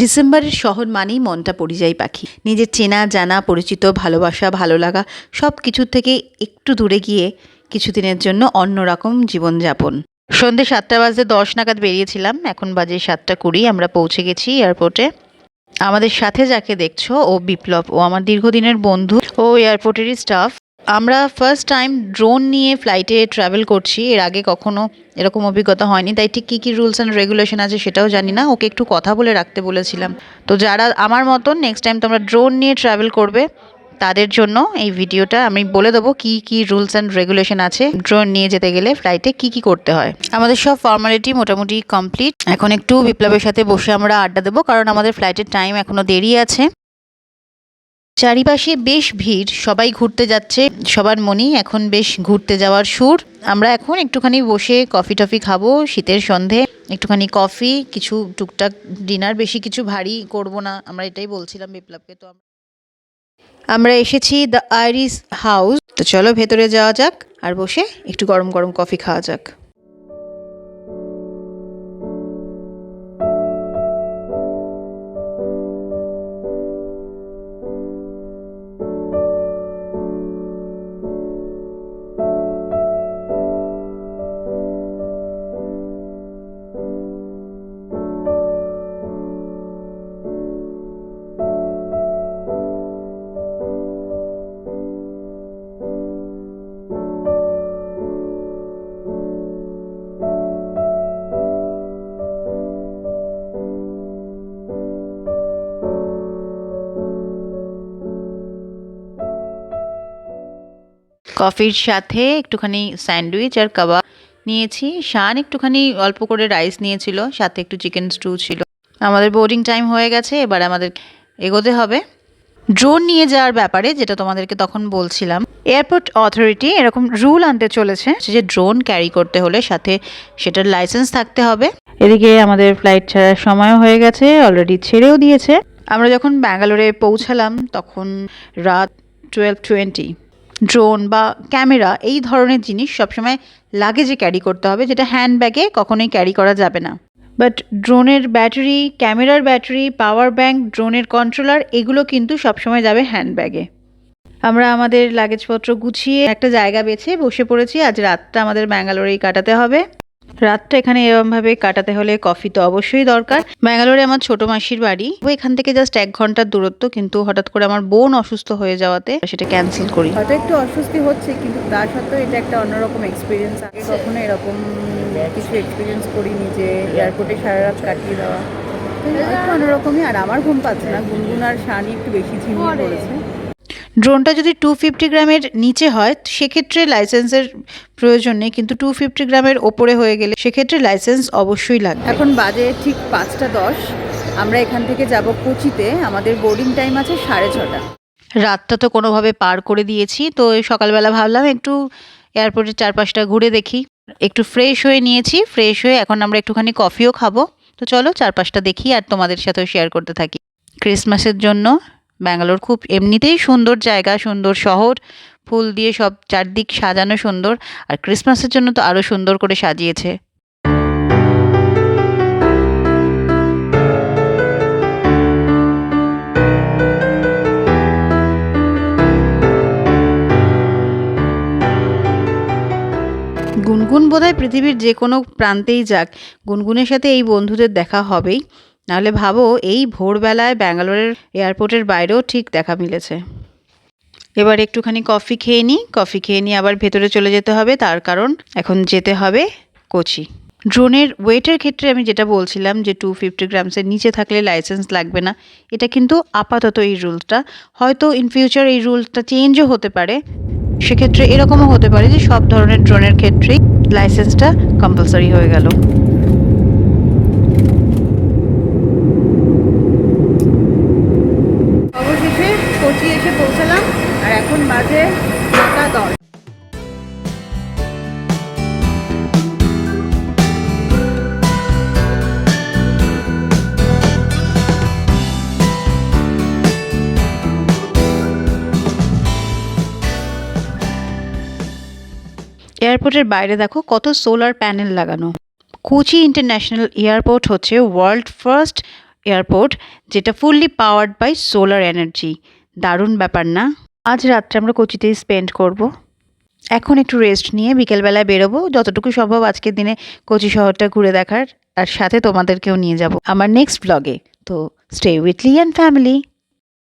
ডিসেম্বরের শহর মানেই মনটা পরিযায়ী পাখি। নিজের চেনা জানা পরিচিত ভালোবাসা ভালো লাগা সব কিছুর থেকে একটু দূরে গিয়ে কিছুদিনের জন্য অন্যরকম জীবনযাপন। সন্ধ্যে 7:10 নাগাদ বেরিয়েছিলাম, এখন বাজে 7:20। আমরা পৌঁছে গেছি এয়ারপোর্টে। আমাদের সাথে যাকে দেখছো ও বিপ্লব, ও আমার দীর্ঘদিনের বন্ধু, ও এয়ারপোর্টেরই স্টাফ। আমরা ফার্স্ট টাইম ড্রোন নিয়ে ফ্লাইটে ট্রাভেল করছি, এর আগে কখনো এরকম অভিজ্ঞতা হয়নি, তাই ঠিক কী কী রুলস অ্যান্ড রেগুলেশন আছে সেটাও জানি না। ওকে একটু কথা বলে রাখতে বলেছিলাম। তো যারা আমার মতন নেক্সট টাইম তোমরা ড্রোন নিয়ে ট্রাভেল করবে তাদের জন্য এই ভিডিওটা আমি বলে দেবো কী কী রুলস অ্যান্ড রেগুলেশন আছে ড্রোন নিয়ে যেতে গেলে ফ্লাইটে কী কী করতে হয়। আমাদের সব ফর্মালিটি মোটামুটি কমপ্লিট। এখন একটু বিপ্লবের সাথে বসে আমরা আড্ডা দেবো, কারণ আমাদের ফ্লাইটের টাইম এখনও দেরি আছে। চারিপাশে বেশ ভিড়, সবাই ঘুরতে যাচ্ছে, সবার মনেই এখন বেশ ঘুরতে যাওয়ার সুর। আমরা এখন একটুখানি বসে কফি টফি খাবো, শীতের সন্ধে একটুখানি কফি, কিছু টুকটাক ডিনার, বেশি কিছু ভারী করব না, আমরা এটাই বলছিলাম বিপ্লবকে। তো আমরা এসেছি দ্য আইরিশ হাউস। তো চলো ভেতরে যাওয়া যাক আর বসে একটু গরম গরম কফি খাওয়া যাক। কফির সাথে একটুখানি স্যান্ডউইচ আর কাবাব নিয়েছি। শান একটুখানি অল্প করে রাইস নিয়েছিল, সাথে একটু চিকেন স্টু ছিল। আমাদের বোর্ডিং টাইম হয়ে গেছে, এবার আমাদের এগোতে হবে ড্রোন নিয়ে যাওয়ার ব্যাপারে, যেটা তোমাদেরকে তখন বলছিলাম। এয়ারপোর্ট অথরিটি এরকম রুল আনতে চলেছে যে ড্রোন ক্যারি করতে হলে সাথে সেটার লাইসেন্স থাকতে হবে। এদিকে আমাদের ফ্লাইট ছাড়ার সময় হয়ে গেছে, অলরেডি ছেড়েও দিয়েছে। আমরা যখন ব্যাঙ্গালোরে পৌঁছালাম তখন রাত 12:20। ড্রোন বা ক্যামেরা এই ধরনের জিনিস সবসময় লাগেজে ক্যারি করতে হবে, যেটা হ্যান্ডব্যাগে কখনোই ক্যারি করা যাবে না। বাট ড্রোনের ব্যাটারি, ক্যামেরার ব্যাটারি, পাওয়ার ব্যাঙ্ক, ড্রোনের কন্ট্রোলার এগুলো কিন্তু সবসময় যাবে হ্যান্ডব্যাগে। আমরা আমাদের লাগেজপত্র গুছিয়ে একটা জায়গা বেছে বসে পড়েছি। আজ রাতটা আমাদের ব্যাঙ্গালোরেই কাটাতে হবে। রাতটা এখানে এরমভাবে কাটাতে হলে কফি তো অবশ্যই দরকার। ব্যাঙ্গালোরে আমার ছোট মাসির বাড়ি, এখান থেকে জাস্ট 1 ঘন্টার দূরত্ব, কিন্তু হঠাৎ করে আমার বোন অসুস্থ হয়ে যাওয়াতে সেটা ক্যান্সেল করি। হয়তো একটু অস্বস্তি হচ্ছে, কিন্তু তার সত্ত্বেও এটা একটা অন্যরকম এক্সপিরিয়েন্স। আগে কখনো এরকম কিছু এক্সপিরিয়েন্স করিনি যে এয়ারপোর্টে সারা রাত কাটিয়ে দেওয়া, একটু অন্যরকমই। আর আমার ঘুম পাচ্ছে না, গুনগুন আর শানি একটু বেশি ঝিমিয়ে পড়েছে। ড্রোনটা যদি 250 গ্রামের নিচে হয় সেক্ষেত্রে লাইসেন্সের প্রয়োজন নেই, কিন্তু 250 গ্রামের ওপরে হয়ে গেলে সেক্ষেত্রে লাইসেন্স অবশ্যই লাগবে। এখন বাজে ঠিক 5:10। আমরা এখান থেকে যাব কোচিতে। আমাদের বোর্ডিং টাইম আছে 6:30। রাতটা তো কোনোভাবে পার করে দিয়েছি, তো সকালবেলা ভাবলাম একটু এয়ারপোর্টের চারপাশটা ঘুরে দেখি। একটু ফ্রেশ হয়ে নিয়েছি, ফ্রেশ হয়ে এখন আমরা একটুখানি কফিও খাবো। তো চলো চারপাশটা দেখি আর তোমাদের সাথেও শেয়ার করতে থাকি। ক্রিসমাসের জন্য ব্যাঙ্গালোর খুব এমনিতেই সুন্দর জায়গা, সুন্দর শহর, ফুল দিয়ে সব চারদিক সাজানো সুন্দর, আর ক্রিসমাসের জন্য তো আরও সুন্দর করে সাজিয়েছে। গুনগুন বোধহয় পৃথিবীর যে কোনো প্রান্তেই যাক, গুনগুনের সাথে এই বন্ধুদের দেখা হবেই। নাহলে ভাবো এই ভোরবেলায় ব্যাঙ্গালোরের এয়ারপোর্টের বাইরেও ঠিক দেখা মিলেছে। এবার একটুখানি কফি খেয়ে নিই, কফি খেয়ে নিয়ে আবার ভেতরে চলে যেতে হবে, তার কারণ এখন যেতে হবে কোচি। ড্রোনের ওয়েটের ক্ষেত্রে আমি যেটা বলছিলাম যে 250 গ্রামসের নিচে থাকলে লাইসেন্স লাগবে না, এটা কিন্তু আপাতত এই রুলসটা। হয়তো ইন ফিউচার এই রুলসটা চেঞ্জও হতে পারে, সেক্ষেত্রে এরকমও হতে পারে যে সব ধরনের ড্রোনের ক্ষেত্রেই লাইসেন্সটা কম্পালসারি হয়ে গেল। অবশেষে কোচি এসে পৌঁছালাম, আর এখন বাজে 9:10। এয়ারপোর্টের বাইরে দেখো কত সোলার প্যানেল লাগানো। কোচি ইন্টারন্যাশনাল এয়ারপোর্ট হচ্ছে ওয়ার্ল্ড ফার্স্ট এয়ারপোর্ট, যেটা fully powered by solar energy. দারুণ ব্যাপার না? আজ রাত্রে আমরা কোচিতেই স্পেন্ড করব। এখন একটু রেস্ট নিয়ে বিকেলবেলায় বেরোবো, যতটুকু সম্ভব আজকের দিনে কোচি শহরটা ঘুরে দেখার, আর সাথে তোমাদেরকেও নিয়ে যাব আমার নেক্সট ব্লগে। তো stay with Lee and family.